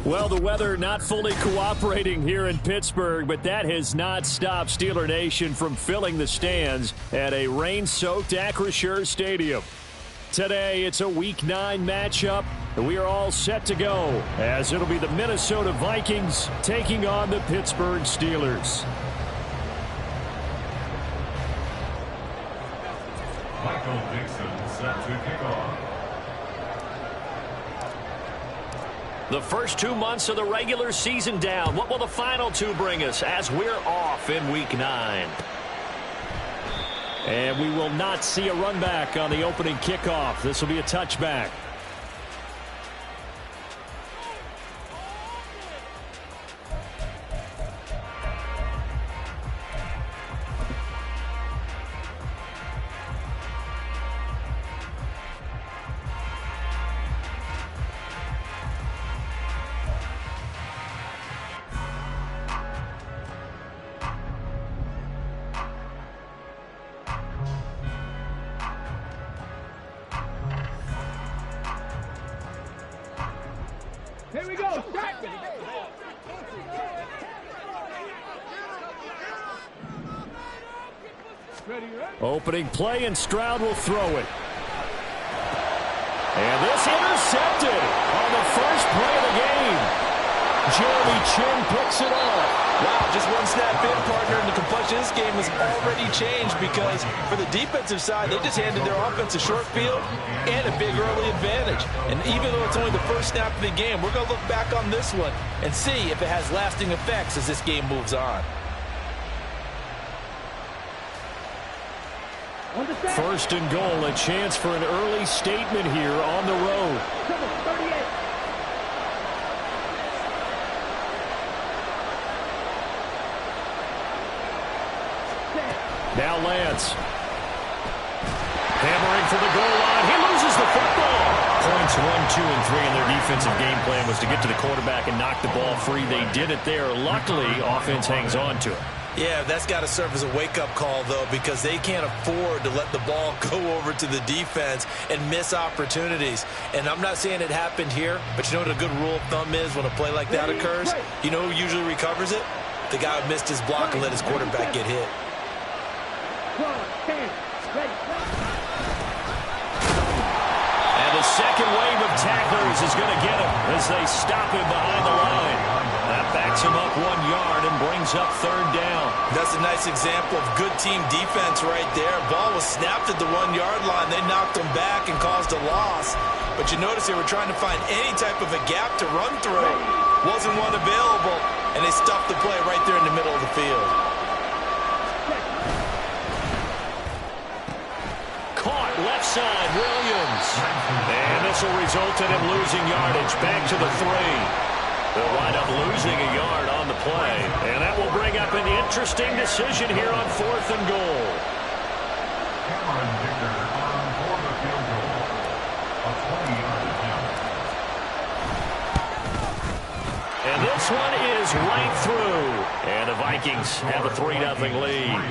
Well, the weather not fully cooperating here in Pittsburgh, but that has not stopped Steeler Nation from filling the stands at a rain-soaked Acrisure Stadium. Today, it's a Week 9 matchup, and we are all set to go, as it'll be the Minnesota Vikings taking on the Pittsburgh Steelers. Michael Dixon set to kick off. The first 2 months of the regular season down. What will the final 2 bring us as we're off in Week 9? And we will not see a run back on the opening kickoff. This will be a touchback. Here we go. Opening play, and Stroud will throw it. And this intercepted on the first play of the game. Jeremy Chin picks it off. Wow, just one snap in, partner, and the complexion of this game has already changed because for the defensive side, they just handed their offense a short field and a big early advantage. And even though it's only the first snap of the game, we're going to look back on this one and see if it has lasting effects as this game moves on. First and goal, a chance for an early statement here on the road. Now Lance. Hammering for the goal line. He loses the football. Points 1, 2, and 3 in their defensive game plan was to get to the quarterback and knock the ball free. They did it there. Luckily, offense hangs on to it. Yeah, that's got to serve as a wake-up call, though, because they can't afford to let the ball go over to the defense and miss opportunities. And I'm not saying it happened here, but you know what a good rule of thumb is when a play like that occurs? You know who usually recovers it? The guy who missed his block and let his quarterback get hit. And the second wave of tacklers is going to get him as they stop him behind the line. That backs him up 1 yard and brings up third down. That's a nice example of good team defense right there. Ball was snapped at the 1 yard line. They knocked him back and caused a loss. But you notice they were trying to find any type of a gap to run through. Wasn't one available, and they stuffed the play right there in the middle of the field. Caught left side, Williams. And this will result in him losing yardage. Back to the 3. They'll wind up losing a yard on the play. And that will bring up an interesting decision here on 4th and goal. Cameron Dicker on for the field goal. A 20-yard attempt. And this one is right through. And the Vikings have a 3-0 lead.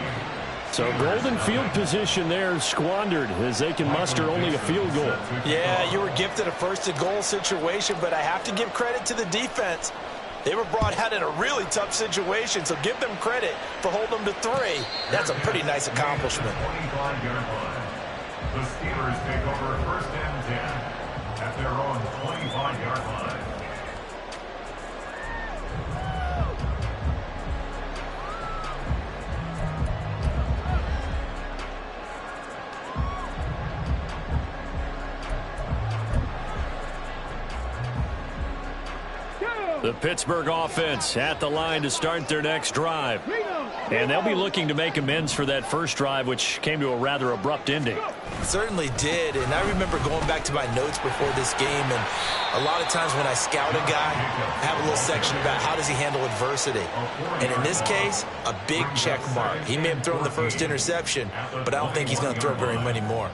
So golden field position there squandered as they can muster only a field goal. Yeah, you were gifted a first-and-goal situation, but I have to give credit to the defense. They were brought out in a really tough situation, so give them credit for holding them to 3. That's a pretty nice accomplishment. 25-yard line. The Steelers take over 1st and 10 at their own 25-yard line. The Pittsburgh offense at the line to start their next drive. And they'll be looking to make amends for that first drive, which came to a rather abrupt ending. Certainly did, and I remember going back to my notes before this game, and a lot of times when I scout a guy, I have a little section about how does he handle adversity. And in this case, a big check mark. He may have thrown the first interception, but I don't think he's going to throw very many more.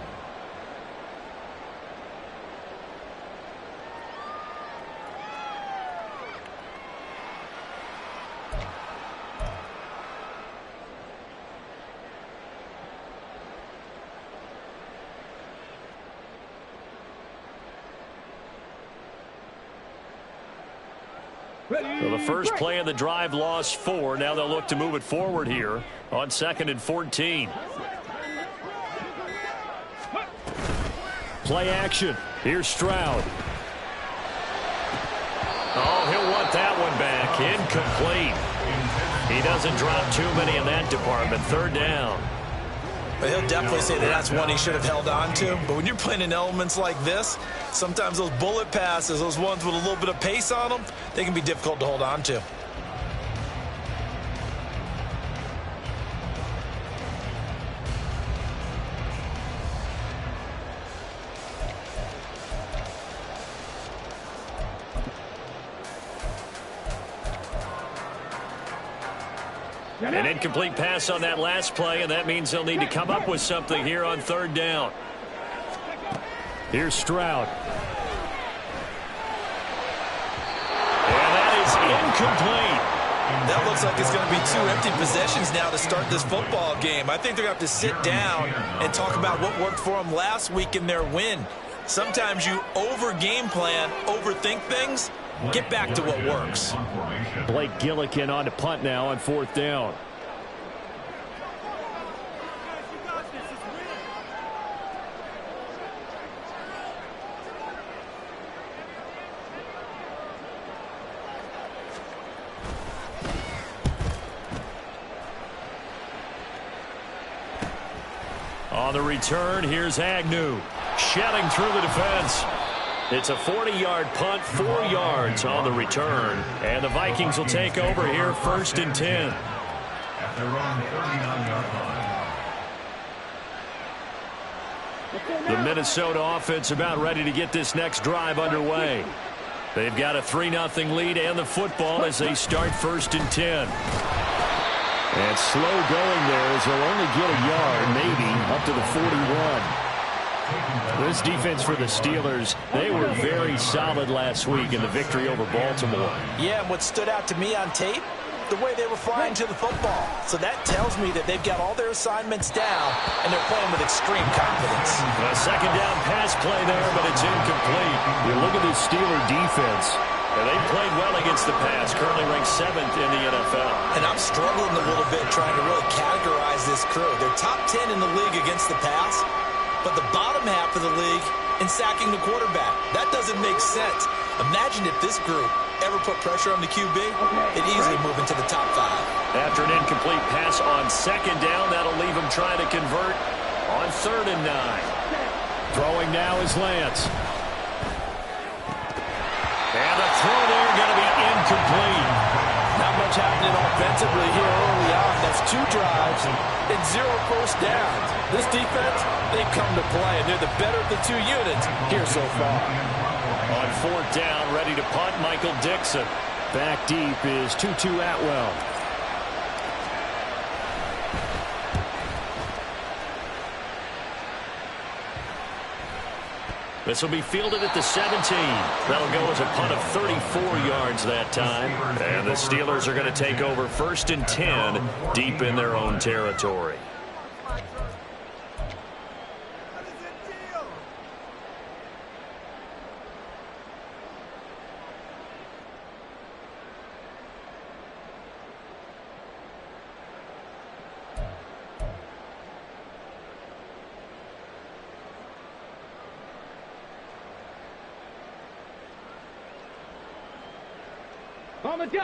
Well, the first play of the drive lost 4. Now they'll look to move it forward here on 2nd and 14. Play action. Here's Stroud. Oh, he'll want that one back. Incomplete. He doesn't drop too many in that department. 3rd down. But he'll definitely say that that's one he should have held on to. But when you're playing in elements like this, sometimes those bullet passes, those ones with a little bit of pace on them, they can be difficult to hold on to. An incomplete pass on that last play, and that means they'll need to come up with something here on 3rd down. Here's Stroud. And that is incomplete. That looks like it's going to be 2 empty possessions now to start this football game. I think they're going to have to sit down and talk about what worked for them last week in their win. Sometimes you over-game plan, overthink things. Get back to what works. Blake Gillikin on to punt now on 4th down. On the return, here's Agnew. Shedding through the defense. It's a 40-yard punt, 4 yards on the return. And the Vikings will take over here, 1st and 10. At their own 39-yard line. The Minnesota offense about ready to get this next drive underway. They've got a 3-0 lead and the football as they start 1st and 10. And slow going there as they'll only get a yard, maybe, up to the 41. This defense for the Steelers, they were very solid last week in the victory over Baltimore. Yeah, and what stood out to me on tape, the way they were flying to the football. So that tells me that they've got all their assignments down, and they're playing with extreme confidence. A 2nd down pass play there, but it's incomplete. You look at this Steeler defense, and they've played well against the pass, currently ranked 7th in the NFL. And I'm struggling a little bit trying to really categorize this crew. They're top 10 in the league against the pass, but the bottom half of the league in sacking the quarterback. That doesn't make sense. Imagine if this group ever put pressure on the QB, it'd easily move into the top 5. After an incomplete pass on 2nd down, that'll leave him trying to convert on 3rd and 9. Throwing now is Lance. And the throw there going to be incomplete. Not much happening offensively here early on. That's 2 drives and 0 first downs. This defense, they've come to play, and they're the better of the 2 units here so far. On 4th down, ready to punt, Michael Dixon. Back deep is Tutu Atwell. This will be fielded at the 17. That'll go as a punt of 34 yards that time. And the Steelers are going to take over 1st and 10 deep in their own territory.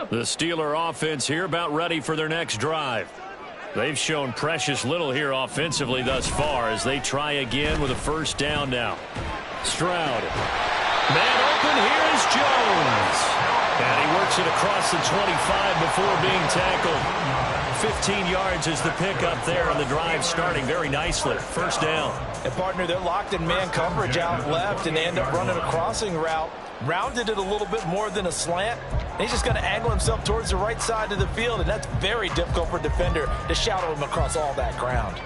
The Steeler offense here about ready for their next drive. They've shown precious little here offensively thus far as they try again with a 1st down now. Stroud. Man open, here is Jones. And he works it across the 25 before being tackled. 15 yards is the pickup there, and the drive starting very nicely. 1st down. And, partner, they're locked in man coverage out left, and they end up running a crossing route. Rounded it a little bit more than a slant. And he's just going to angle himself towards the right side of the field, and that's very difficult for a defender to shadow him across all that ground.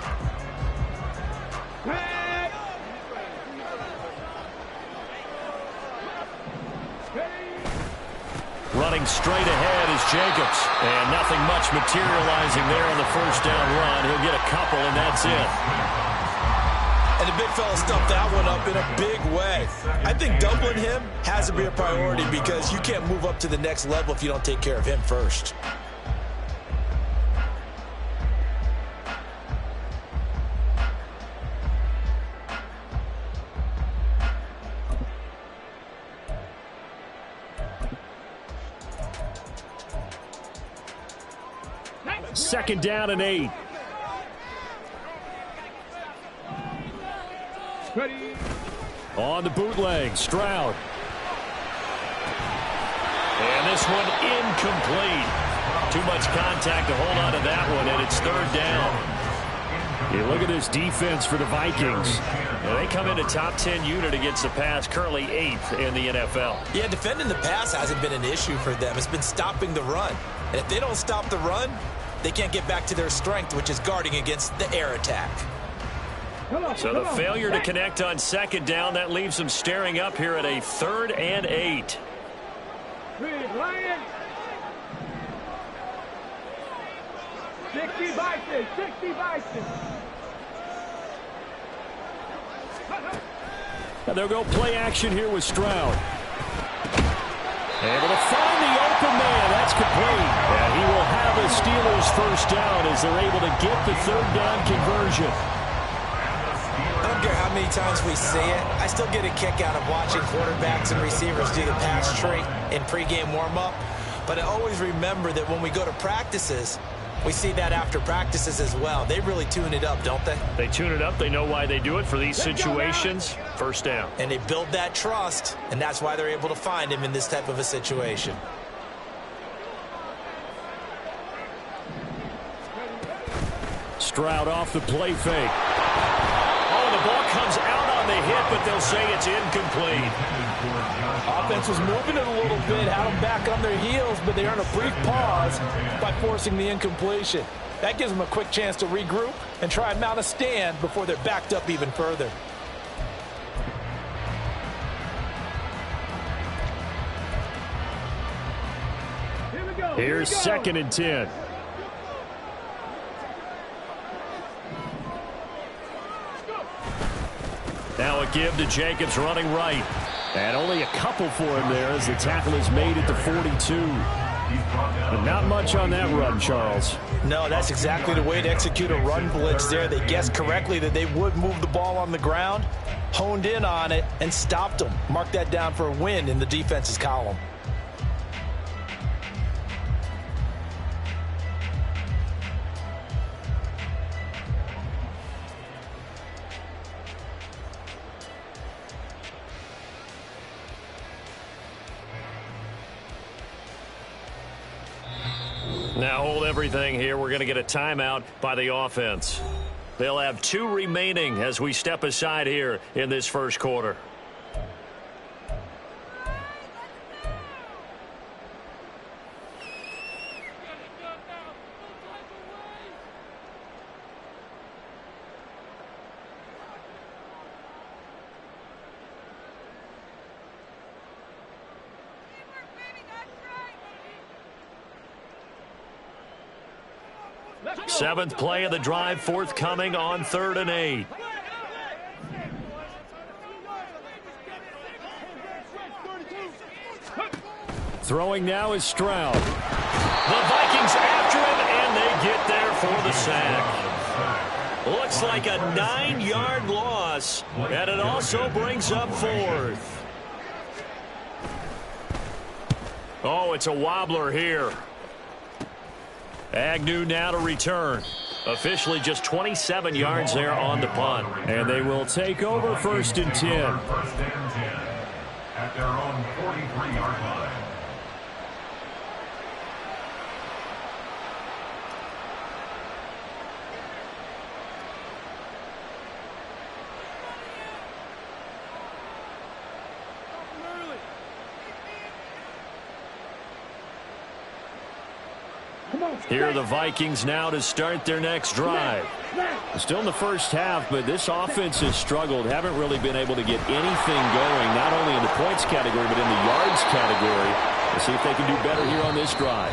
Running straight ahead is Jacobs. And nothing much materializing there on the 1st down run. He'll get a couple, and that's it. And the big fella stuffed that one up in a big way. I think doubling him has to be a priority because you can't move up to the next level if you don't take care of him first. Second down and 8. Ready. On the bootleg, Stroud. And this one incomplete. Too much contact to hold on to that one, and it's third down. You look at this defense for the Vikings. They come into top 10 unit against the pass, currently 8th in the NFL. Yeah, defending the pass hasn't been an issue for them. It's been stopping the run. And if they don't stop the run, they can't get back to their strength, which is guarding against the air attack. So the failure to connect on second down, that leaves them staring up here at a 3rd and 8. 60 Vikings, 60 Vikings. They'll go play action here with Stroud. Able to find the open man. That's complete. And he will have a Steelers first down as they're able to get the 3rd down conversion. I don't care how many times we see it. I still get a kick out of watching quarterbacks and receivers do the pass tree in pregame warm-up. But I always remember that when we go to practices, we see that after practices as well. They really tune it up, don't they? They tune it up. They know why they do it for these situations. First down. And they build that trust, and that's why they're able to find him in this type of a situation. Stroud off the play fake. Oh, the ball comes out on the hit, but they'll say it's incomplete. Offense was moving it a little bit, had them back on their heels, but they earned a brief pause by forcing the incompletion. That gives them a quick chance to regroup and try and mount a stand before they're backed up even further. Here's 2nd and 10. Now a give to Jacobs running right. And only a couple for him there as the tackle is made at the 42. But not much on that run, Charles. No, that's exactly the way to execute a run blitz there. They guessed correctly that they would move the ball on the ground, honed in on it, and stopped them. Mark that down for a win in the defense's column. Now hold everything here. We're going to get a timeout by the offense. They'll have 2 remaining as we step aside here in this first quarter. Seventh play of the drive forthcoming on 3rd and 8. Throwing now is Stroud. The Vikings after him, and they get there for the sack. Looks like a 9-yard loss, and it also brings up 4th. Oh, it's a wobbler here. Agnew now to return. Officially just 27 yards there on the punt. And they will take over 1st and 10. 1st and 10 at their own 43-yard line. Here are the Vikings now to start their next drive. Still in the first half, but this offense has struggled. Haven't really been able to get anything going, not only in the points category, but in the yards category. Let's see if they can do better here on this drive.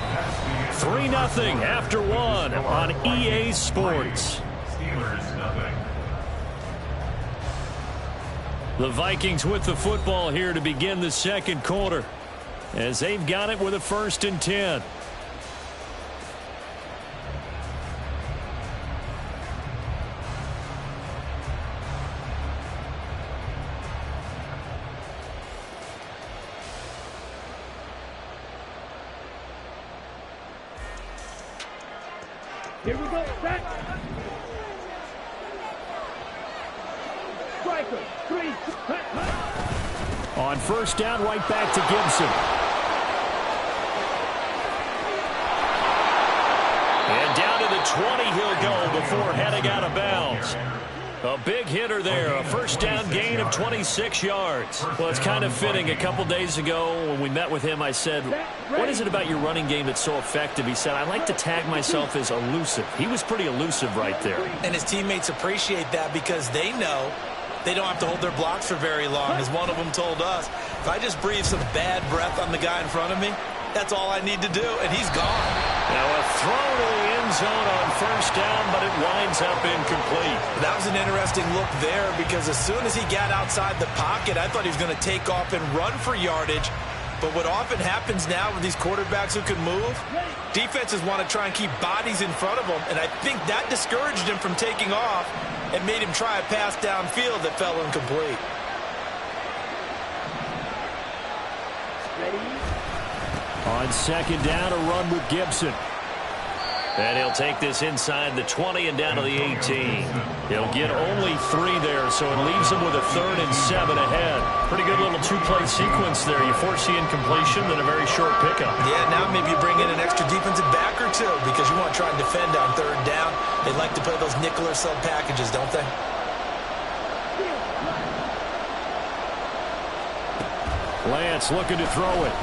3-0 after 1 on EA Sports. Steelers 0. The Vikings with the football here to begin the second quarter, as they've got it with a 1st and 10. Here we go. Set. Striker. 3. On 1st down, right back to Gibson. And down to the 20 he'll go before heading out of bounds. A big hitter there, a 1st down gain of 26 yards. Well, it's kind of fitting. A couple days ago when we met with him, I said, what is it about your running game that's so effective? He said, I like to tag myself as elusive. He was pretty elusive right there. And his teammates appreciate that because they know they don't have to hold their blocks for very long. As one of them told us, if I just breathe some bad breath on the guy in front of me, that's all I need to do, and he's gone. Now a throw to the end zone on 1st down, but it winds up incomplete. That was an interesting look there because as soon as he got outside the pocket, I thought he was going to take off and run for yardage. But what often happens now with these quarterbacks who can move, defenses want to try and keep bodies in front of them, and I think that discouraged him from taking off and made him try a pass downfield that fell incomplete. On 2nd down, a run with Gibson. And he'll take this inside the 20 and down to the 18. He'll get only 3 there, so it leaves him with a 3rd and 7 ahead. Pretty good little 2-play sequence there. You force the incompletion, then a very short pickup. Yeah, now maybe you bring in an extra defensive back or two because you want to try and defend on 3rd down. They like to play those nickel or sub packages, don't they? Lance looking to throw it.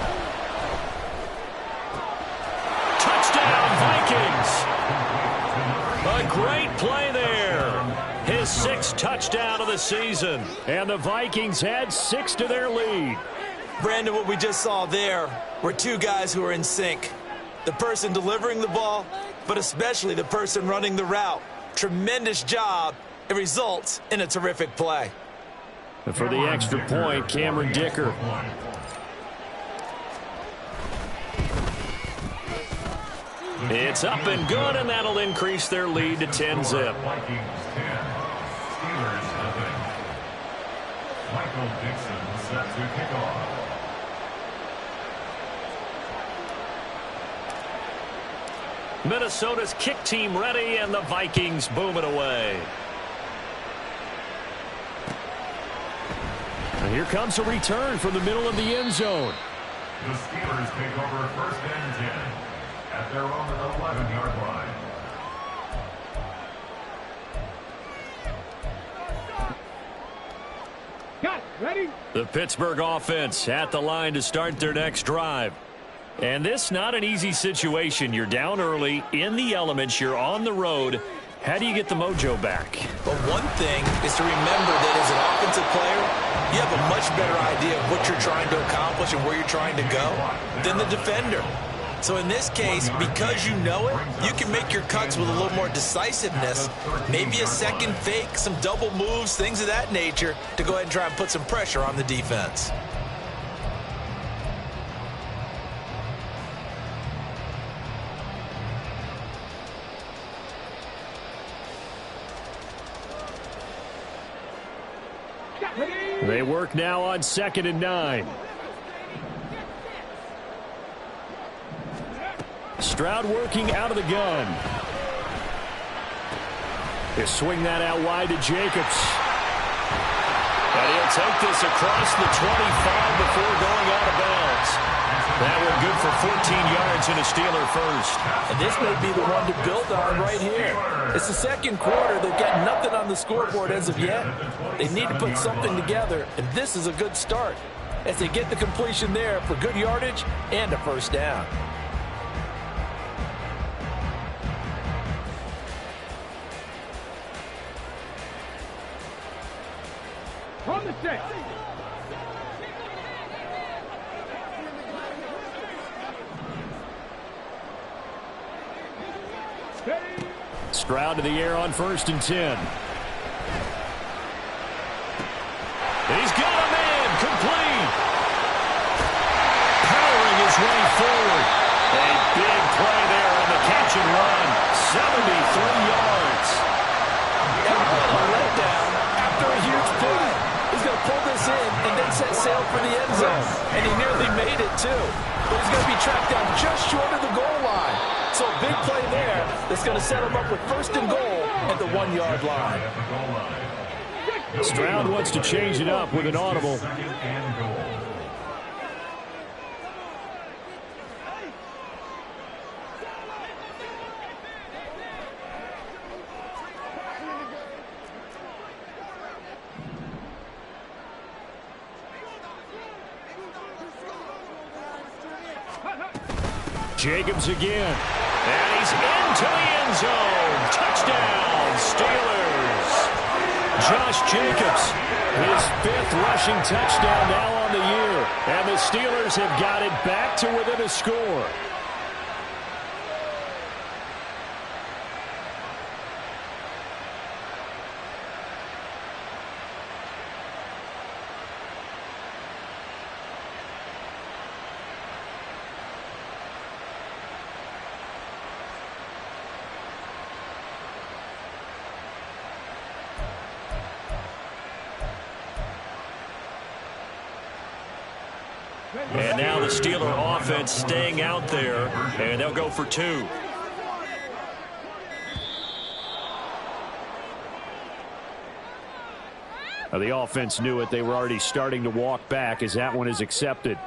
Touchdown, Vikings! A great play there. His 6th touchdown of the season. And the Vikings add 6 to their lead. Brandon, what we just saw there were 2 guys who are in sync. The person delivering the ball, but especially the person running the route. Tremendous job. It results in a terrific play. And for the extra point, Cameron Dicker. It's up and good, and that'll increase their lead to 10-zip. Vikings 10, Steelers 7. Michael Dixon set to kick off. Minnesota's kick team ready, and the Vikings boom it away. And here comes a return from the middle of the end zone. The Steelers take over 1st and 10 at their own 11-yard line. Got it. Ready? The Pittsburgh offense at the line to start their next drive. And this not an easy situation. You're down early, in the elements, you're on the road. How do you get the mojo back? But one thing is to remember that as an offensive player, you have a much better idea of what you're trying to accomplish and where you're trying to go than the defender. So in this case, because you know it, you can make your cuts with a little more decisiveness, maybe a second fake, some double moves, things of that nature, to go ahead and try and put some pressure on the defense. They work now on 2nd and 9. Stroud working out of the gun. They swing that out wide to Jacobs. And he'll take this across the 25 before going out of bounds. That one good for 14 yards and a Steeler first. And this may be the one to build on right here. It's the second quarter. They've got nothing on the scoreboard as of yet. They need to put something together, and this is a good start as they get the completion there for good yardage and a 1st down. On the set. Stroud to the air on 1st and 10. He's too. But he's going to be tracked down just short of the goal line. So a big play there that's going to set him up with first and goal at the 1-yard line. Stroud wants to change it up with an audible. Jacobs again. And he's into the end zone. Touchdown, Steelers. Josh Jacobs, his 5th rushing touchdown now on the year. And the Steelers have got it back to within a score. And now the Steeler offense staying out there, and they'll go for 2. The offense knew it. They were already starting to walk back as that one is accepted.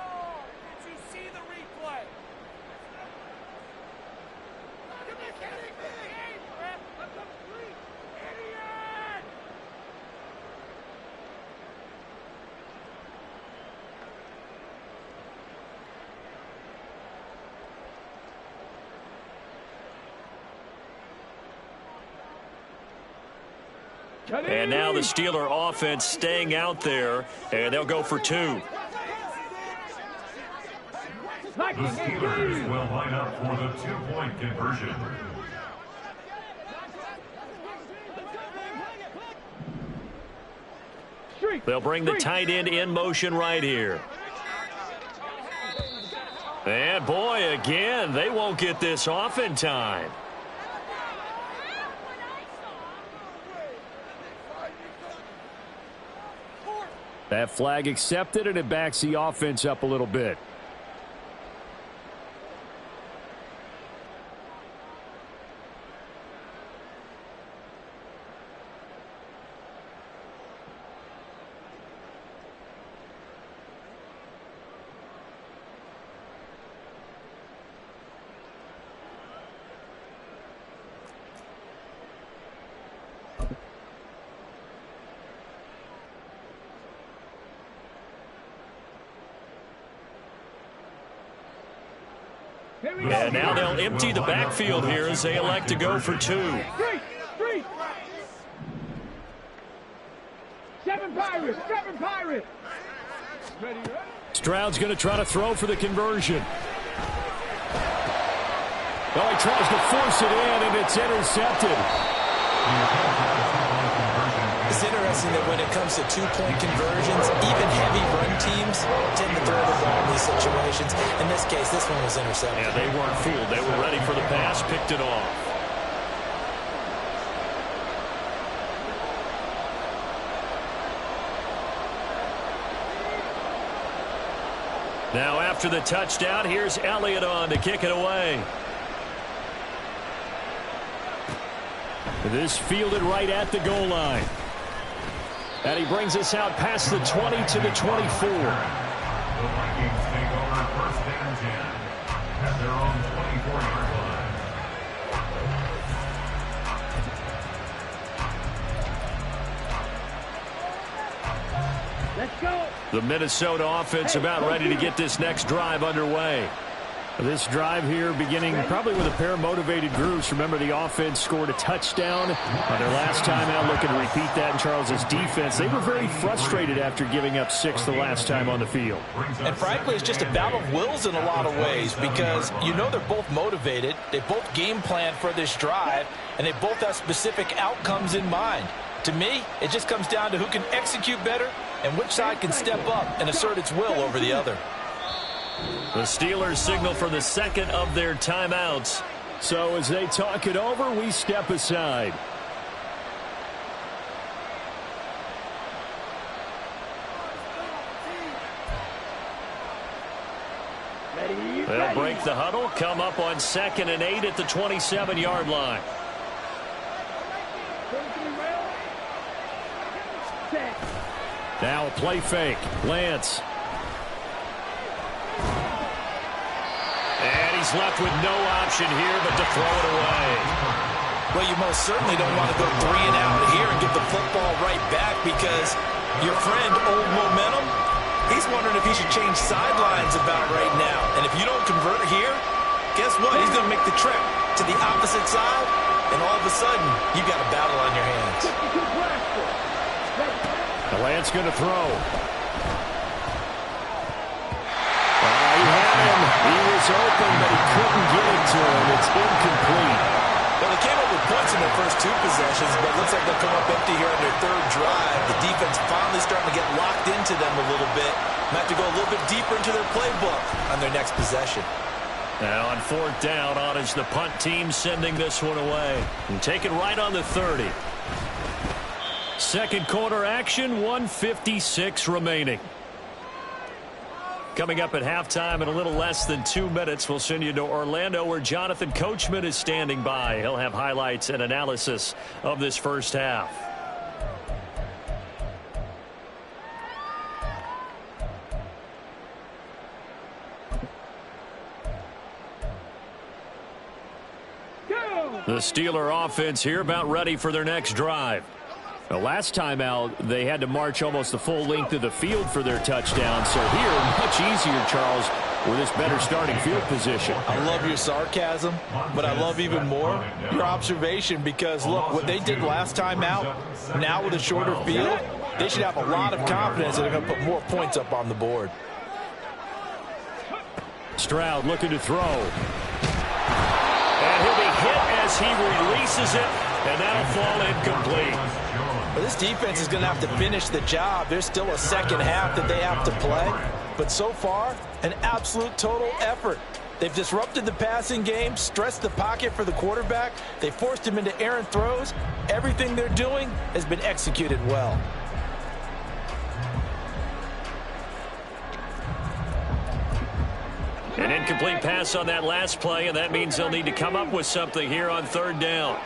And now the Steeler offense staying out there, and they'll go for 2. The Steelers will line up for the 2-point conversion. They'll bring the tight end in motion right here. And boy, again, they won't get this off in time. That flag accepted, and it backs the offense up a little bit. And now they'll empty the backfield here as they elect to go for 2. 7 Pirates. Stroud's going to try to throw for the conversion. Oh, he tries to force it in, and it's intercepted. It's interesting that when it comes to 2-point conversions, even heavy run teams tend to throw the ball in these situations. In this case, this one was intercepted. Yeah, they weren't fooled. They were ready for the pass, picked it off. Now after the touchdown, here's Elliott on to kick it away. This fielded right at the goal line. And he brings us out past the 20 to the 24. The Vikings take over 1st and 10 at their own 24-yard line. Let's go. The Minnesota offense about ready to get this next drive underway. This drive here beginning probably with a pair of motivated groups. Remember, the offense scored a touchdown on their last time out, looking to repeat that in Charles's defense. They were very frustrated after giving up 6 the last time on the field. And frankly, it's just a battle of wills in a lot of ways because you know they're both motivated. They both game plan for this drive, and they both have specific outcomes in mind. To me, it just comes down to who can execute better and which side can step up and assert its will over the other. The Steelers signal for the second of their timeouts. So as they talk it over, we step aside. break the huddle, come up on 2nd and 8 at the 27-yard line. Now a play fake. Lance. And he's left with no option here but to throw it away. Well, you most certainly don't want to go 3 and out here and give the football right back because your friend, Old Momentum, he's wondering if he should change sidelines about right now. And if you don't convert here, guess what? He's going to make the trip to the opposite side, and all of a sudden, you got a battle on your hands. The Lance going to throw. He had him. He was open, but he couldn't get it to him. It's incomplete. Well, they came up with points in their first 2 possessions, but it looks like they'll come up empty here on their 3rd drive. The defense finally starting to get locked into them a little bit. Might have to go a little bit deeper into their playbook on their next possession. Now on 4th down, on is the punt team sending this one away. And taken right on the 30. Second quarter action, 1:56 remaining. Coming up at halftime in a little less than 2 minutes, we'll send you to Orlando where Jonathan Coachman is standing by. He'll have highlights and analysis of this first half. The Steeler offense here about ready for their next drive. The last time out, they had to march almost the full length of the field for their touchdown. So here, much easier, Charles, with this better starting field position. I love your sarcasm, but I love even more your observation because, look, what they did last time out, now with a shorter field, they should have a lot of confidence that they're going to put more points up on the board. Stroud looking to throw. And he'll be hit as he releases it, and that'll fall incomplete. Well, this defense is going to have to finish the job. There's still a second half that they have to play. But so far, an absolute total effort. They've disrupted the passing game, stressed the pocket for the quarterback. They forced him into errant throws. Everything they're doing has been executed well. An incomplete pass on that last play, and that means they'll need to come up with something here on 3rd down.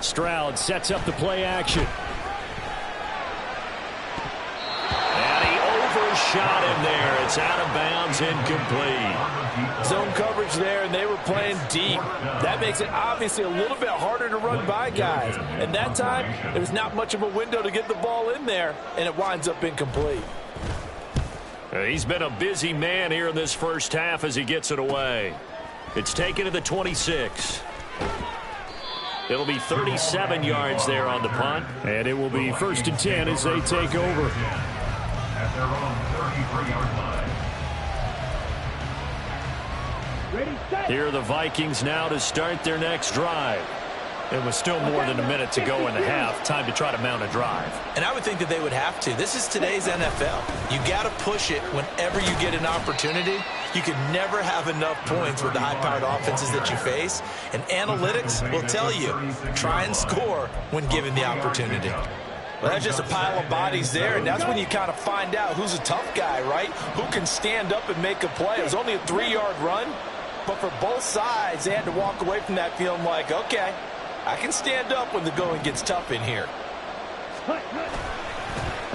Stroud sets up the play action. And he overshot him there. It's out of bounds, incomplete. Zone coverage there, and they were playing deep. That makes it obviously a little bit harder to run by guys. And that time, there was not much of a window to get the ball in there, and it winds up incomplete. He's been a busy man here in this first half as he gets it away. It's taken to the 26. It'll be 37 yards there on the punt. And it will be 1st and 10 as they take over. At their own 33-yard line. Ready, set. Here are the Vikings now to start their next drive. It was still more than a minute to go in the half. Time to try to mount a drive. And I would think that they would have to. This is today's NFL. You got to push it whenever you get an opportunity. You can never have enough points with the high-powered offenses that you face. And analytics will tell you, try and score when given the opportunity. Well, that's just a pile of bodies there, and that's when you kind of find out who's a tough guy, right? Who can stand up and make a play. It was only a 3-yard run, but for both sides, they had to walk away from that feeling like, okay, I can stand up when the going gets tough in here.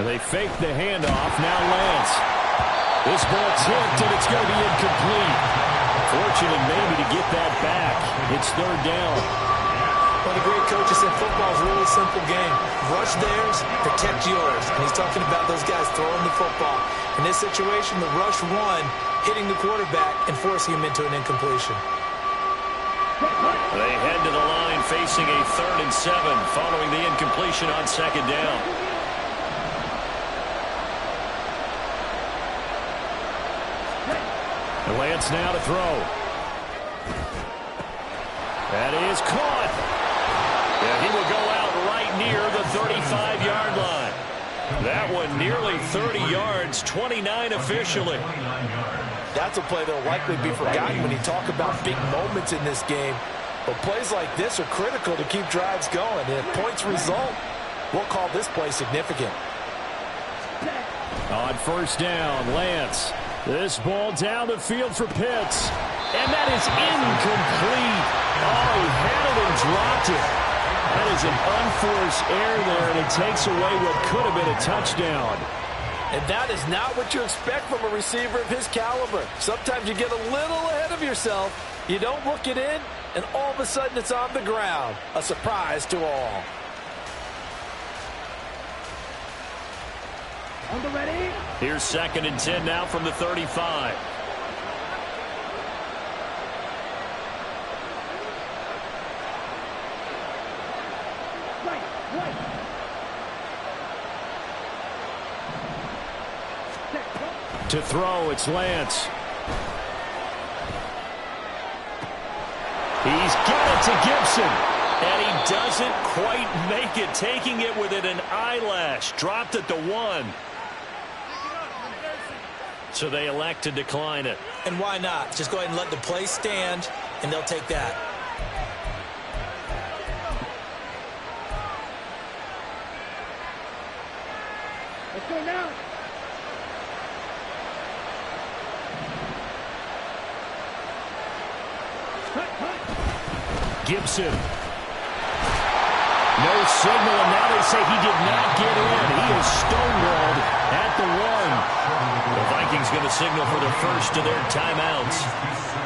They fake the handoff. Now Lance. This ball tipped, and it's going to be incomplete. Fortunate maybe to get that back. It's 3rd down. One of the great coaches said football is a really simple game. Rush theirs, protect yours. And he's talking about those guys throwing the football. In this situation, the rush one, hitting the quarterback and forcing him into an incompletion. They head to the line facing a 3rd and 7 following the incompletion on 2nd down. And Lance now to throw. That is caught. And he will go out right near the 35-yard line. That one nearly 30 yards, 29 officially. That's a play that will likely be forgotten when you talk about big moments in this game. But plays like this are critical to keep drives going. And if points result, We'll call this play significant. On first down, Lance. This ball down the field for Pitts. And that is incomplete. Oh, he had it and dropped it. That is an unforced error there, and it takes away what could have been a touchdown. And that is not what you expect from a receiver of his caliber. Sometimes you get a little ahead of yourself. You don't look it in, and all of a sudden it's on the ground. A surprise to all. On the ready. Here's 2nd and 10 now from the 35. To throw, it's Lance. He's got it to Gibson. And he doesn't quite make it, taking it within an eyelash. Dropped at the 1. So they elect to decline it. And why not? Just go ahead and let the play stand, and they'll take that. Let's go now. Gibson. No signal, and now they say he did not get in. He is stonewalled at the 1. The Vikings going to signal for the first of their timeouts,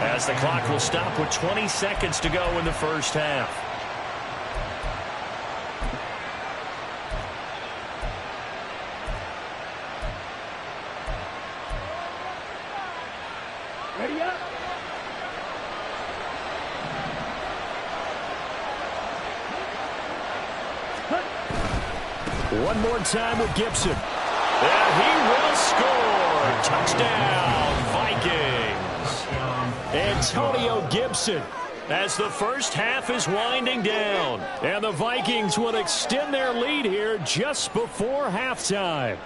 as the clock will stop with 20 seconds to go in the first half. Ready up. One more time with Gibson. And he will score. Touchdown, Vikings. Antonio Gibson, as the first half is winding down. And the Vikings will extend their lead here just before halftime.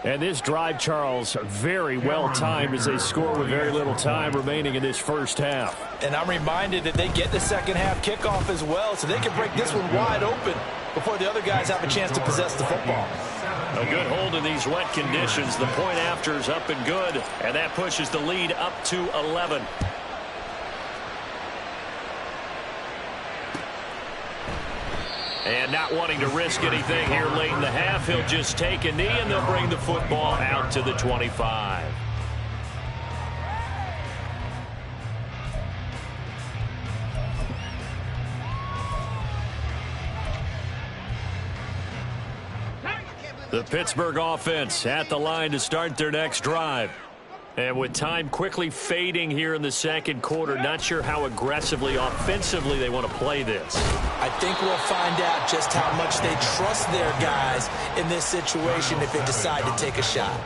And this drive, Charles, very well timed as they score with very little time remaining in this first half. And I'm reminded that they get the second half kickoff as well, so they can break this one wide open before the other guys have a chance to possess the football. A good hold in these wet conditions. The point after is up and good, and that pushes the lead up to 11. And not wanting to risk anything here late in the half, he'll just take a knee, and they'll bring the football out to the 25. The Pittsburgh offense at the line to start their next drive. And with time quickly fading here in the second quarter, not sure how aggressively, offensively they want to play this. I think we'll find out just how much they trust their guys in this situation if they decide to take a shot.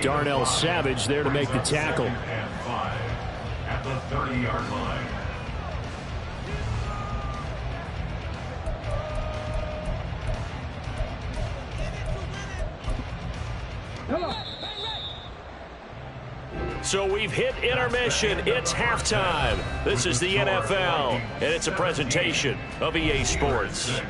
Darnell Savage there to make the tackle. And 5 at the 30-yard line. So we've hit intermission. It's halftime. This is the NFL, and it's a presentation of EA Sports.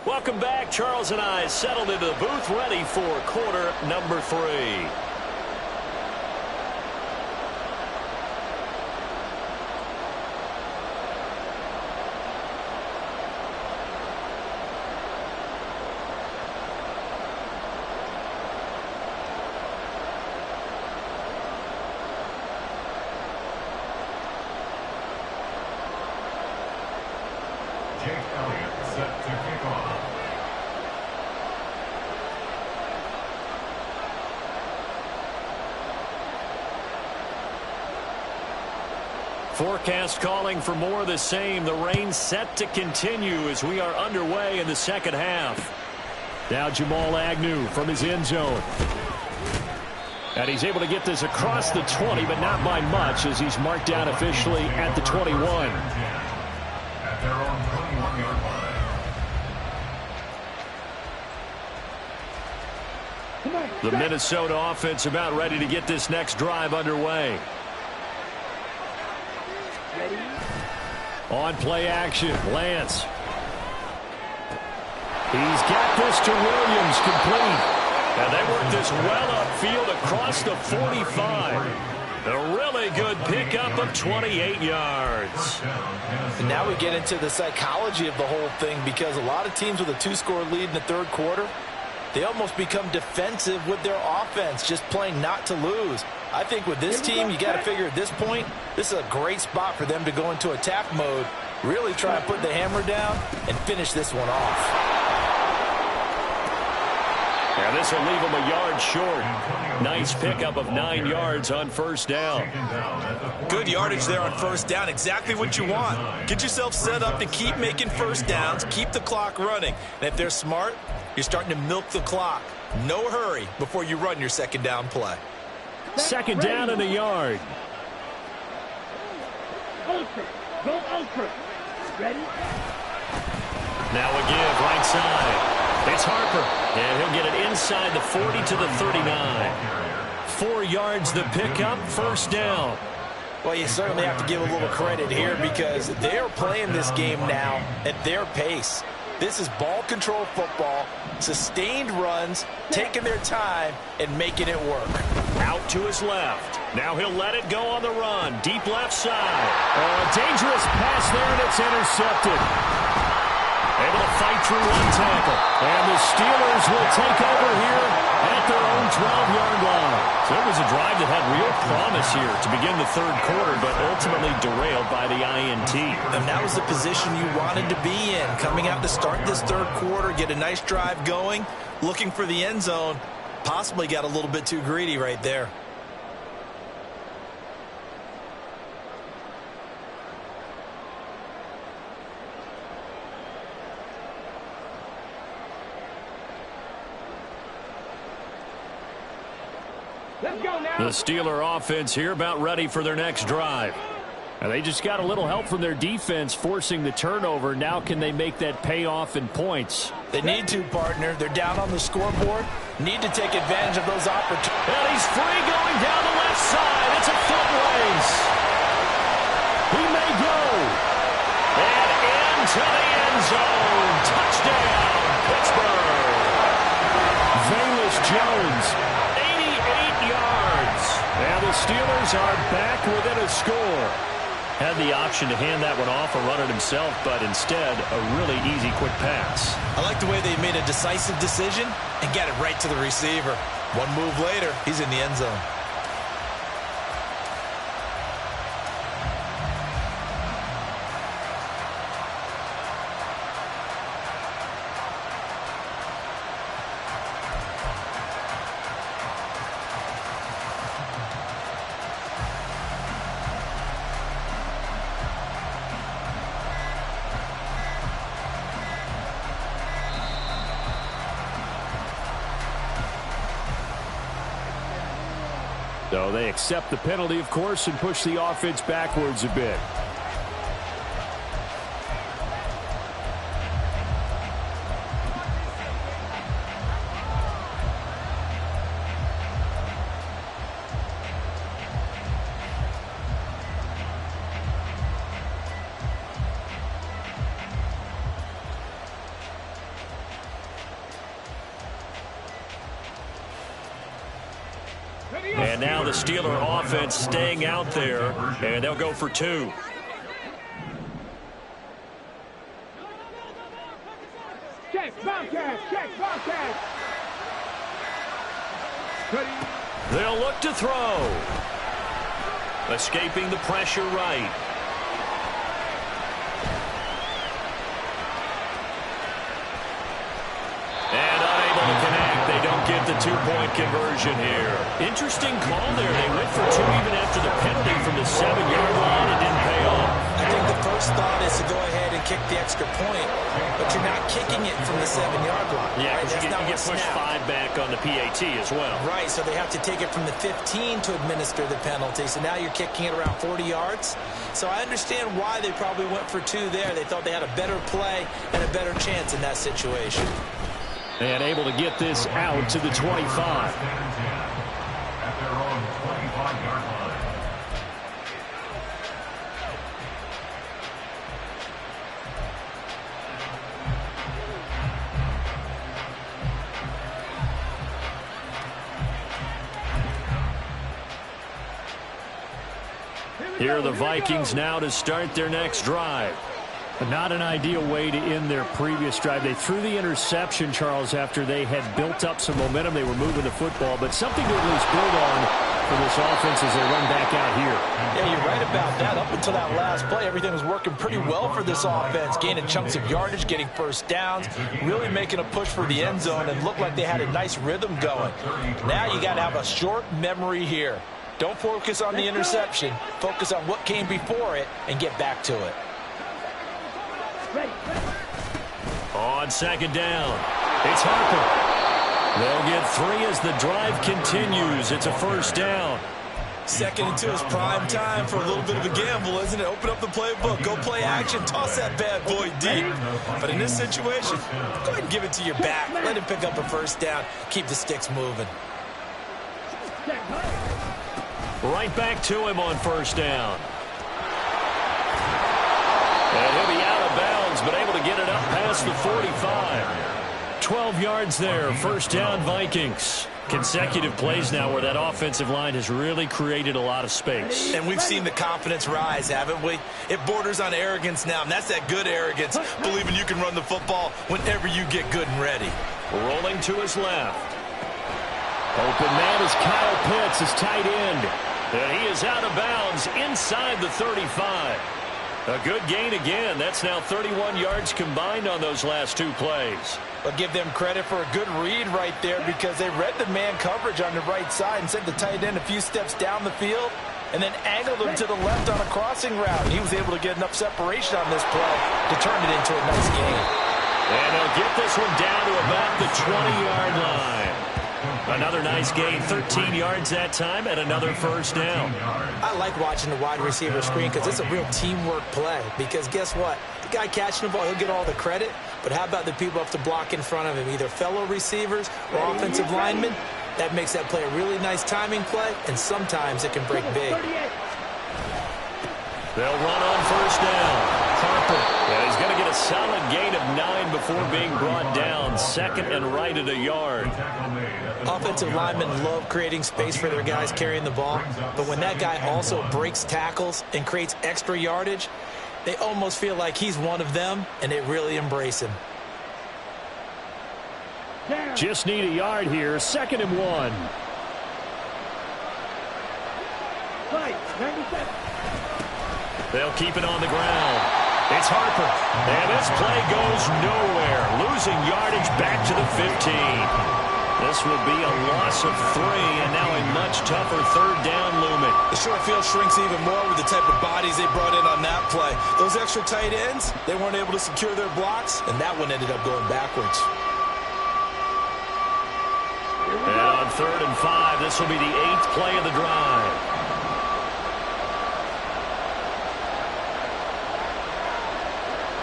Welcome back. Charles and I settled into the booth, ready for quarter number 3. Jake Elliott set to kick off. Forecast calling for more of the same. The rain set to continue as we are underway in the second half. Now Jamal Agnew from his end zone. And he's able to get this across the 20, but not by much as he's marked down officially at the 21. At their own 21-yard line. The Minnesota offense about ready to get this next drive underway. On play action, Lance. He's got this to Williams, complete. And they work this well upfield across the 45. A really good pickup of 28 yards. And now we get into the psychology of the whole thing, because a lot of teams with a 2-score lead in the third quarter, they almost become defensive with their offense, just playing not to lose. I think with this team, you got to figure at this point, this is a great spot for them to go into attack mode, really try and put the hammer down and finish this one off. And this will leave him a yard short. Nice pickup of 9 yards on first down. Good yardage there on first down. Exactly what you want. Get yourself set up to keep making first downs, keep the clock running. And if they're smart, you're starting to milk the clock. No hurry before you run your second down play. Second down and a yard. Ultra. Go ultra. Ready? Now a give right side. It's Harper, and he'll get it inside the 40 to the 39. 4 yards the pickup, first down. Well, you certainly have to give a little credit here because they're playing this game now at their pace. This is ball control football, sustained runs, taking their time, and making it work. Out to his left. Now he'll let it go on the run. Deep left side. A dangerous pass there, and it's intercepted. Able to fight through one tackle. And the Steelers will take over here at their own 12-yard line. So it was a drive that had real promise here to begin the third quarter, but ultimately derailed by the INT. And that was the position you wanted to be in. Coming out to start this third quarter, get a nice drive going, looking for the end zone. Possibly got a little bit too greedy right there. The Steeler offense here about ready for their next drive. And they just got a little help from their defense forcing the turnover. Now can they make that pay off in points? They need to, partner. They're down on the scoreboard. Need to take advantage of those opportunities. And he's free going down the left side. It's a foot race. He may go. And into the end zone. Touchdown, Pittsburgh. Velus Jones. And the Steelers are back within a score. Had the option to hand that one off or run it himself, but instead, a really easy, quick pass. I like the way they made a decisive decision and got it right to the receiver. One move later, he's in the end zone. So they accept the penalty, of course, and push the offense backwards a bit. And now the Steeler offense staying out there, and they'll go for 2. Check, Bobcat, check, Bobcat. They'll look to throw. Escaping the pressure right. And unable to connect. They don't get the 2-point conversion here. Interesting call there. They went for 2 even after the penalty from the 7-yard line. It didn't pay first thought is to go ahead and kick the extra point, but you're not kicking it from the 7-yard line. Yeah, right? you get pushed 5 back on the PAT as well. Right, so they have to take it from the 15 to administer the penalty. So now you're kicking it around 40 yards. So I understand why they probably went for 2 there. They thought they had a better play and a better chance in that situation. And able to get this out to the 25. At their own 25-yard line. Here are the Vikings now to start their next drive. Not an ideal way to end their previous drive. They threw the interception, Charles, after they had built up some momentum. They were moving the football, but something to at least build on for this offense as they run back out here. Yeah, you're right about that. Up until that last play, everything was working pretty well for this offense, gaining chunks of yardage, getting first downs, really making a push for the end zone, and looked like they had a nice rhythm going. Now you got to have a short memory here. Don't focus on the interception. Focus on what came before it and get back to it. On second down, it's Harper. They'll get 3 as the drive continues. It's a first down. 2nd and 2 is prime time for a little bit of a gamble, isn't it? Open up the playbook, go play action, toss that bad boy deep. But in this situation, go ahead and give it to your back. Let him pick up a first down. Keep the sticks moving. Right back to him on first down. And he'll be out of bounds, but able to get it up past the 45. 12 yards there, first down Vikings. Consecutive plays now where that offensive line has really created a lot of space. And we've seen the confidence rise, haven't we? It borders on arrogance now, and that's that good arrogance, believing you can run the football whenever you get good and ready. Rolling to his left. Open man is Kyle Pitts, his tight end. And he is out of bounds inside the 35. A good gain again. That's now 31 yards combined on those last 2 plays. But give them credit for a good read right there because they read the man coverage on the right side and sent the tight end a few steps down the field and then angled him to the left on a crossing route. And he was able to get enough separation on this play to turn it into a nice gain. And he'll get this one down to about the 20-yard line. Another nice gain, 13 yards that time, and another first down. I like watching the wide receiver screen because it's a real teamwork play. Because guess what? The guy catching the ball, he'll get all the credit. But how about the people up to block in front of him, either fellow receivers or offensive linemen? That makes that play a really nice timing play, and sometimes it can break big. They'll run on first down. Harper, and he's going to get a solid gain of 9 before being brought down. 2nd and right at a yard. Offensive linemen love creating space for their guys carrying the ball, but when that guy also breaks tackles and creates extra yardage, they almost feel like he's one of them, and they really embrace him. Just need a yard here. 2nd and 1. They'll keep it on the ground. It's Harper. And this play goes nowhere. Losing yardage back to the 15. This will be a loss of 3, and now a much tougher third down looming. The short field shrinks even more with the type of bodies they brought in on that play. Those extra tight ends, they weren't able to secure their blocks, and that one ended up going backwards. And on 3rd and 5, this will be the 8th play of the drive.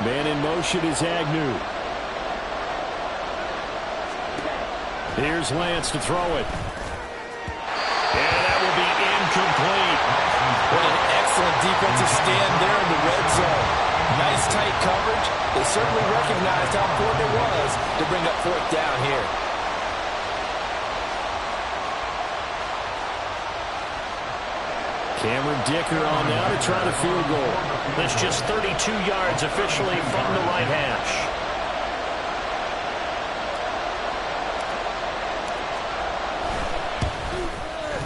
Man in motion is Agnew. Here's Lance to throw it. And that will be incomplete. What an excellent defensive stand there in the red zone. Nice tight coverage. They certainly recognized how important it was to bring up 4th down here. Cameron Dicker on now to try the field goal. That's just 32 yards officially from the right hash.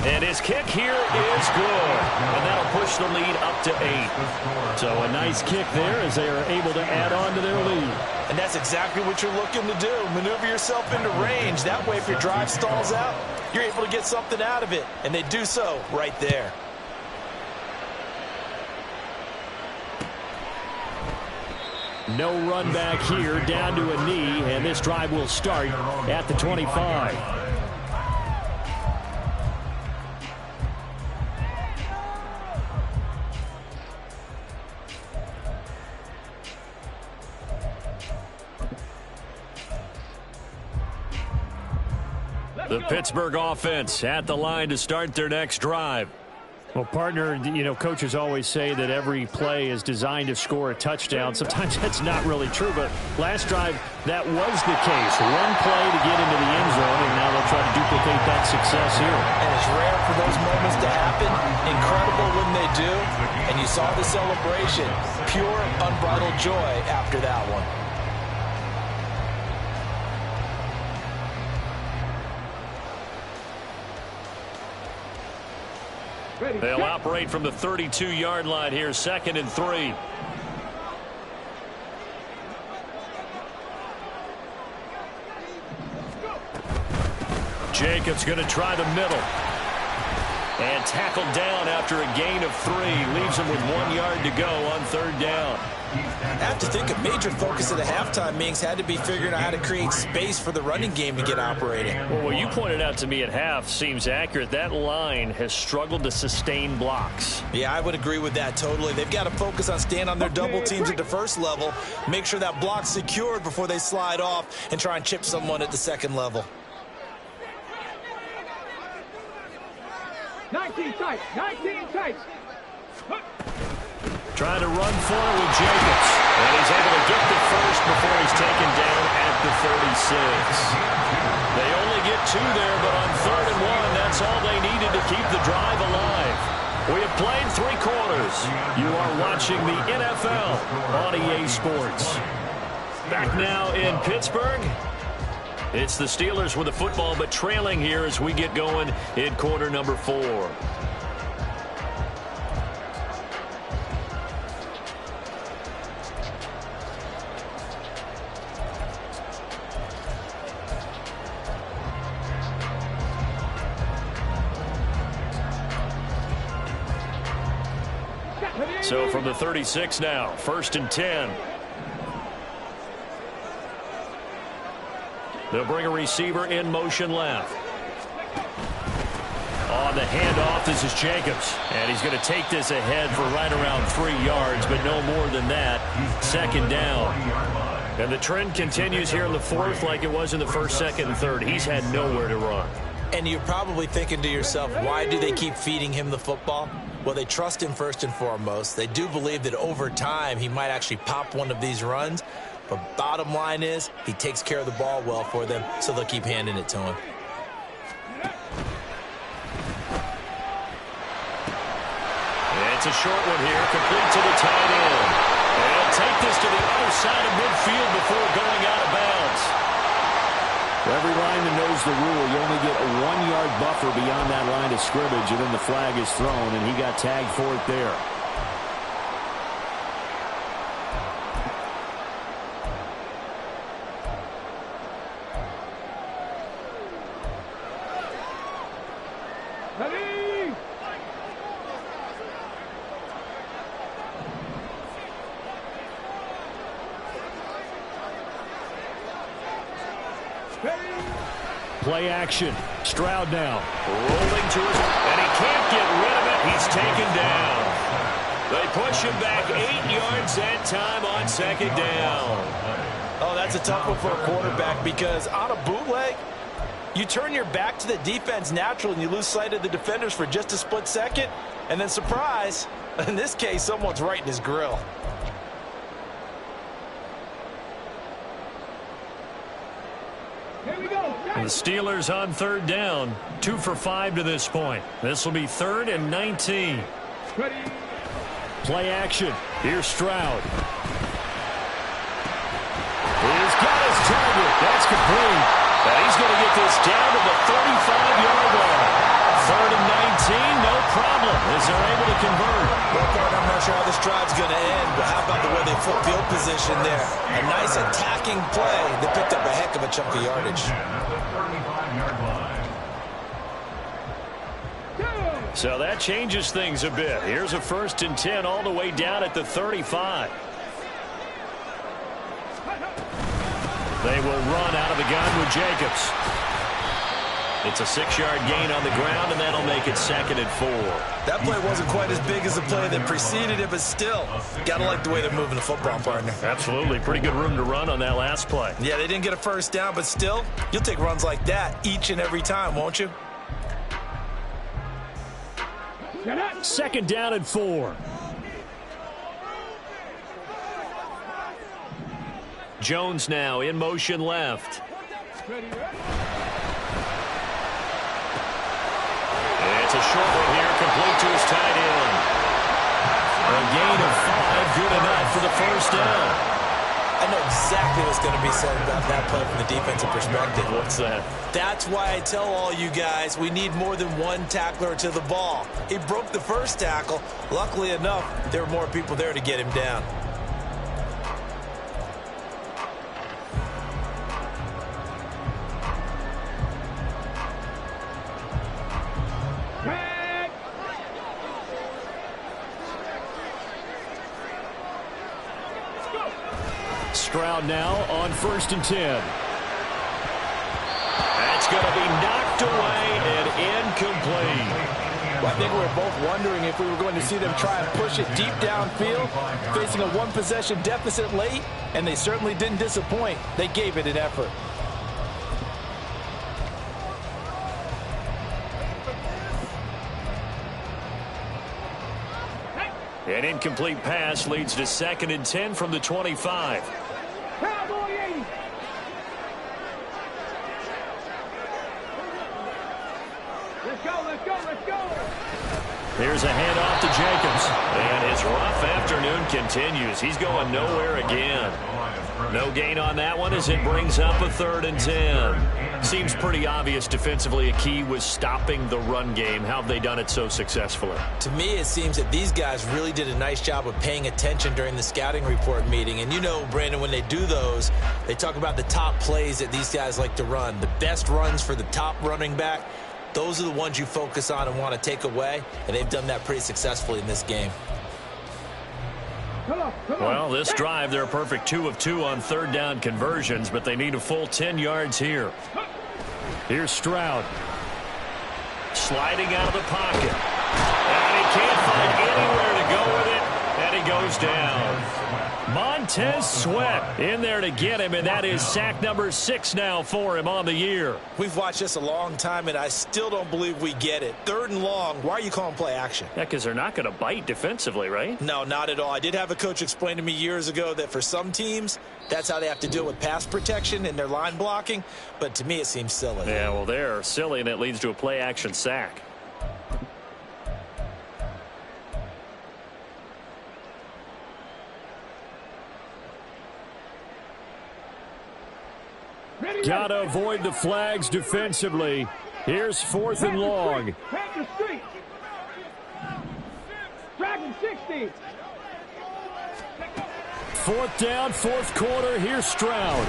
And his kick here is good. And that'll push the lead up to 8. So a nice kick there as they are able to add on to their lead. And that's exactly what you're looking to do. Maneuver yourself into range. That way, if your drive stalls out, you're able to get something out of it. And they do so right there. No run back here, down to a knee, and this drive will start at the 25. The Pittsburgh offense at the line to start their next drive. Well, partner, you know, coaches always say that every play is designed to score a touchdown. Sometimes that's not really true, but last drive, that was the case. One play to get into the end zone, and now they'll try to duplicate that success here. And it's rare for those moments to happen. Incredible when they do. And you saw the celebration. Pure, unbridled joy after that one. They'll operate from the 32-yard line here, 2nd and 3. Jacobs going to try the middle. And tackled down after a gain of 3. Leaves him with 1 yard to go on 3rd down. I have to think a major focus of the halftime meetings had to be figuring out how to create space for the running game to get operating. Well, what you pointed out to me at half seems accurate. That line has struggled to sustain blocks. Yeah, I would agree with that totally. They've got to focus on staying on their double teams at the first level, make sure that block's secured before they slide off and try and chip someone at the second level. 19 tight, 19 tight. Trying to run for it with Jacobs. And he's able to get the first before he's taken down at the 36. They only get 2 there, but on 3rd and 1, that's all they needed to keep the drive alive. We have played 3 quarters. You are watching the NFL on EA Sports. Back now in Pittsburgh. It's the Steelers with the football, but trailing here as we get going in quarter number 4. So from the 36 now, 1st and 10. They'll bring a receiver in motion left. On the handoff, this is Jacobs. And he's going to take this ahead for right around 3 yards, but no more than that. 2nd down. And the trend continues here in the 4th like it was in the 1st, 2nd, and 3rd. He's had nowhere to run. And you're probably thinking to yourself, why do they keep feeding him the football? Well, they trust him first and foremost. They do believe that over time he might actually pop one of these runs. But bottom line is he takes care of the ball well for them, so they'll keep handing it to him. It's a short one here, complete to the tight end. And he'll take this to the other side of midfield before going out of bounds. Every lineman knows the rule. You only get a 1-yard buffer beyond that line of scrimmage, and then the flag is thrown, and he got tagged for it there. Ready? Play action. Stroud now. Rolling to his... And he can't get rid of it. He's taken down. They push him back 8 yards that time on 2nd down. Oh, that's a tough one for a quarterback because on a bootleg, you turn your back to the defense naturally and you lose sight of the defenders for just a split second. And then surprise, in this case, someone's right in his grill. Here we go. The Steelers on 3rd down. 2 for 5 to this point. This will be 3rd and 19. Ready? Play action. Here's Stroud. He's got his target. That's complete. And he's going to get this down to the 35-yard line. 3rd and 19, no problem, as they're able to convert. Well, I'm not sure how this drive's going to end, but how about the way they flip field position there? A nice attacking play. They picked up a heck of a chunk of yardage. So that changes things a bit. Here's a 1st and 10 all the way down at the 35. They will run out of the gun with Jacobs. It's a 6-yard gain on the ground, and that'll make it 2nd and 4. That play wasn't quite as big as the play that preceded it, but still, got to like the way they're moving the football, partner. Absolutely. Pretty good room to run on that last play. Yeah, they didn't get a first down, but still, you'll take runs like that each and every time, won't you? 2nd down and 4. Jones now in motion left. It's a short one here, complete to his tight end. A gain of 5, good enough for the first down. I know exactly what's going to be said about that play from the defensive perspective. What's that? That's why I tell all you guys we need more than one tackler to the ball. He broke the first tackle. Luckily enough, there were more people there to get him down. Stroud now on 1st and 10. That's going to be knocked away and incomplete. Well, I think we were both wondering if we were going to see them try and push it deep downfield, facing a one-possession deficit late, and they certainly didn't disappoint. They gave it an effort. An incomplete pass leads to 2nd and 10 from the 25. Cowboy 80. Let's go, let's go, let's go. Here's a handoff to Jacobs. And his rough afternoon continues. He's going nowhere again. No gain on that one as it brings up a 3rd and 10. Seems pretty obvious defensively a key was stopping the run game. How have they done it so successfully? To me, it seems that these guys really did a nice job of paying attention during the scouting report meeting. And you know, Brandon, when they do those, they talk about the top plays that these guys like to run. The best runs for the top running back, those are the ones you focus on and want to take away. And they've done that pretty successfully in this game. Well, this drive, they're a perfect 2 of 2 on 3rd down conversions, but they need a full 10 yards here. Here's Stroud. Sliding out of the pocket. And he can't find anywhere to go with it, and he goes down. Montez Sweat in there to get him, and that is sack number 6 now for him on the year. We've watched this a long time, and I still don't believe we get it. 3rd and long, why are you calling play action? Yeah, because they're not going to bite defensively, right? No, not at all. I did have a coach explain to me years ago that for some teams, that's how they have to deal with pass protection and their line blocking, but to me it seems silly. Yeah, well, they're silly, and it leads to a play action sack. Got to avoid the flags defensively. Here's 4th and long. Panther Street. Dragon 60. 4th down, 4th quarter. Here's Stroud.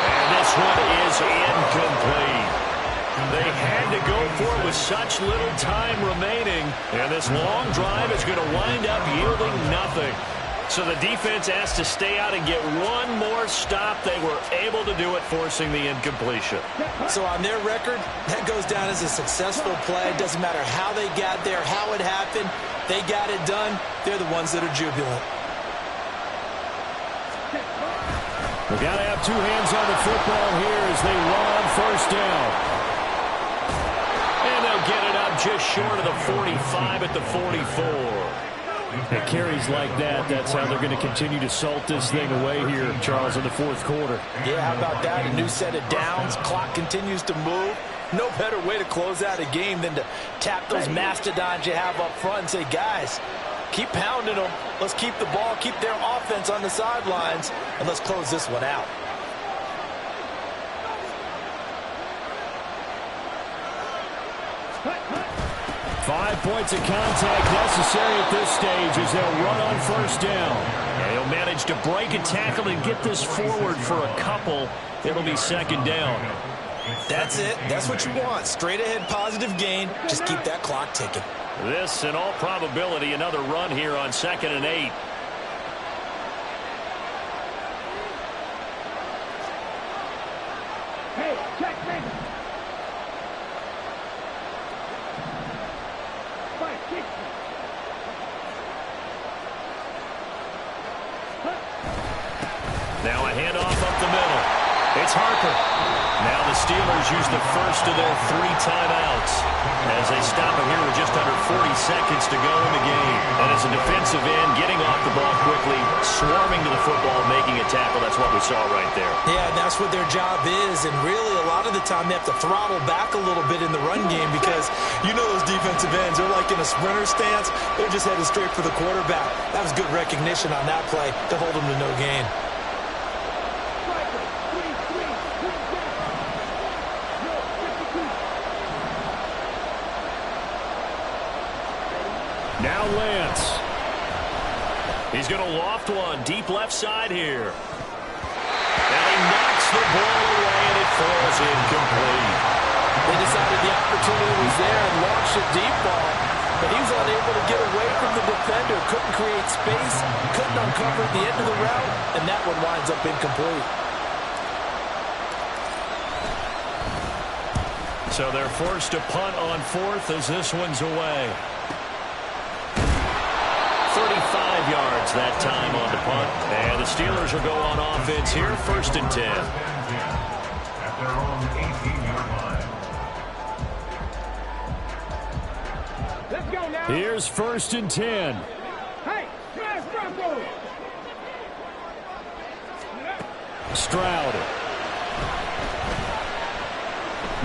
And this one is incomplete. They had to go for it with such little time remaining. And this long drive is going to wind up yielding nothing. So the defense has to stay out and get one more stop. They were able to do it, forcing the incompletion. So on their record, that goes down as a successful play. It doesn't matter how they got there, how it happened. They got it done. They're the ones that are jubilant. We got to have 2 hands on the football here as they run on 1st down. And they'll get it up just short of the 45 at the 44. It carries like that. That's how they're going to continue to salt this thing away here, Charles, in the 4th quarter. Yeah, how about that? A new set of downs. Clock continues to move. No better way to close out a game than to tap those mastodons you have up front and say, guys, keep pounding them. Let's keep the ball, keep their offense on the sidelines, and let's close this one out. Five points of contact necessary at this stage as they'll run on 1st down. And he'll manage to break a tackle and get this forward for a couple. It'll be 2nd down. That's it. That's what you want. Straight ahead positive gain. Just keep that clock ticking. This, in all probability, another run here on 2nd and 8. Steelers use the first of their 3 timeouts as they stop it here with just under 40 seconds to go in the game. And as a defensive end, getting off the ball quickly, swarming to the football, making a tackle. That's what we saw right there. Yeah, and that's what their job is. And really, a lot of the time, they have to throttle back a little bit in the run game because you know those defensive ends, they're like in a sprinter stance. They're just headed straight for the quarterback. That was good recognition on that play to hold them to no gain. Now Lance. He's going to loft one deep left side here. And he knocks the ball away, and it falls incomplete. They decided the opportunity was there and launched a deep ball, but he was unable to get away from the defender. Couldn't create space, couldn't uncover the end of the route, and that one winds up incomplete. So they're forced to punt on 4th as this one's away. 35 yards that time on the punt. And the Steelers will go on offense here, 1st and 10. At their own 18-yard line. Let's go now. Here's 1st and 10. Hey, smash Bronco. Stroud.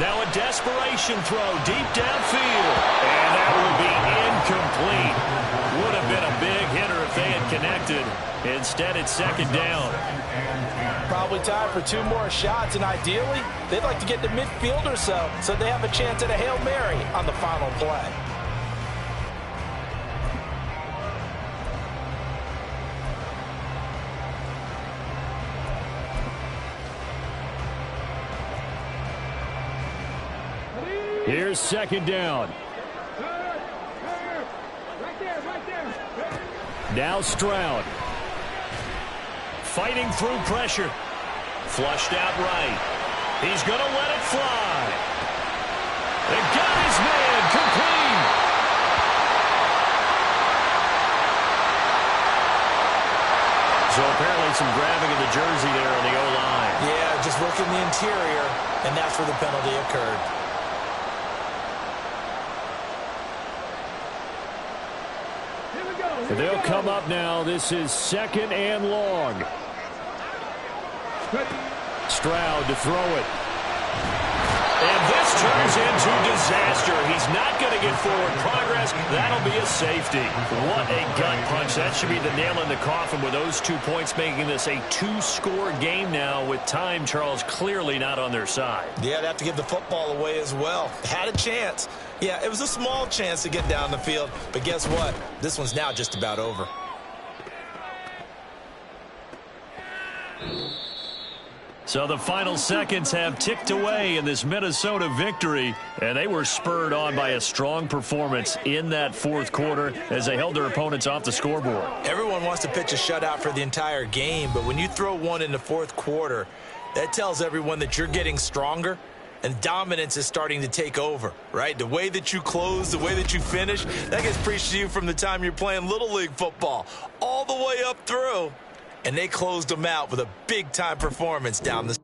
Now a desperation throw deep downfield. And that will be incomplete. Would have been a big hitter if they had connected. Instead, it's 2nd down. Probably time for 2 more shots, and ideally, they'd like to get to midfield or so they have a chance at a Hail Mary on the final play. Here's 2nd down. Right there. Now Stroud. Fighting through pressure. Flushed out right. He's going to let it fly. And got his man complete. So apparently some grabbing of the jersey there on the O-line. Yeah, just working the interior, and that's where the penalty occurred. They'll come up now. This is 2nd and long. Stroud to throw it. And this turns into disaster. He's not going to get forward progress. That'll be a safety. What a gut punch. That should be the nail in the coffin with those 2 points, making this a 2-score game now with time, Charles, clearly not on their side. Yeah, they have to give the football away as well. Had a chance. Yeah, it was a small chance to get down the field, but guess what? This one's now just about over. So the final seconds have ticked away in this Minnesota victory, and they were spurred on by a strong performance in that 4th quarter as they held their opponents off the scoreboard. Everyone wants to pitch a shutout for the entire game, but when you throw one in the 4th quarter, that tells everyone that you're getting stronger and dominance is starting to take over, right? The way that you close, the way that you finish, that gets preached to you from the time you're playing Little League football all the way up through. And they closed them out with a big-time performance down the